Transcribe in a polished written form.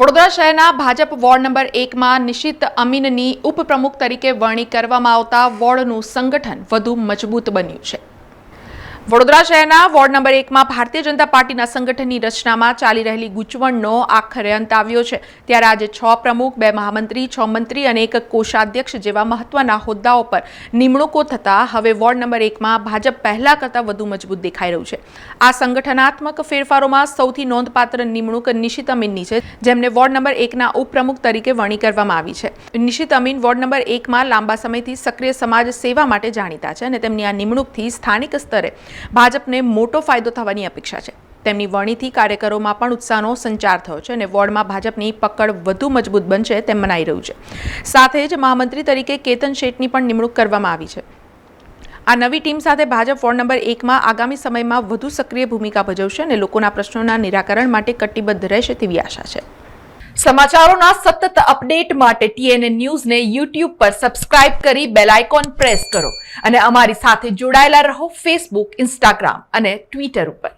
વડોદરા શહેરના Bhajap ward number 1માં Nishit અમીનની ઉપપ્રમુખ તરીકે વરણી કરવામાં આવતા વોર્ડનું સંગઠન વધુ મજબૂત બન્યું છે। વડોદરા શહેરના વોર્ડ નંબર 1માં ભારતીય જનતા પાર્ટીના સંગઠનની રચનામાં ચાલી રહેલી ગૂંચવણનો આખરે અંત આવ્યો છે। ત્યારે આજે 6 પ્રમુખ, 2 મહામંત્રી, 6 મંત્રી અને 1 કોષાધ્યક્ષ જેવા મહત્વના હોદ્દાઓ પર નિમણૂકો થતા હવે વોર્ડ નંબર 1માં ભાજપ પહેલા કરતાં વધુ મજબૂત દેખાઈ રહ્યું છે। આ સંગઠનાત્મક ફેરફારોમાં સૌથી નોંધપાત્ર નિમણૂક નિશિત અમીનની છે, જેમને વોર્ડ નંબર 1ના ઉપપ્રમુખ તરીકે વરણી કરવામાં આવી છે। નિશિત અમીન વોર્ડ નંબર 1માં લાંબા સમયથી સક્રિય સમાજ સેવા માટે જાણીતા છે અને તેમની આ નિમણૂકથી સ્થાનિક સ્તરે ભાજપને મોટો ફાયદો થવાની અપેક્ષા છે। તેમની વરણીથી કાર્યકરોમાં પણ ઉત્સાહનો સંચાર થયો છે અને વોર્ડમાં ભાજપની પકડ વધુ મજબૂત બનશે તેમ મનાઈ રહ્યું છે। સાથે જ મહામંત્રી તરીકે કેતન શેઠની પણ નિમણૂક કરવામાં આવી છે। આ નવી ટીમ સાથે ભાજપ વોર્ડ નંબર 1માં આગામી સમયમાં વધુ સક્રિય ભૂમિકા ભજવશે અને લોકોના પ્રશ્નોના નિરાકરણ માટે કટિબદ્ધ રહેશે તેવી આશા છે। સમાચારોના સતત અપડેટ માટે TNN ન્યૂઝને YouTube પર સબસ્ક્રાઇબ કરી બેલ આઇકોન પ્રેસ કરો અને અમારી સાથે જોડાયેલા રહો Facebook, Instagram અને Twitter ઉપર।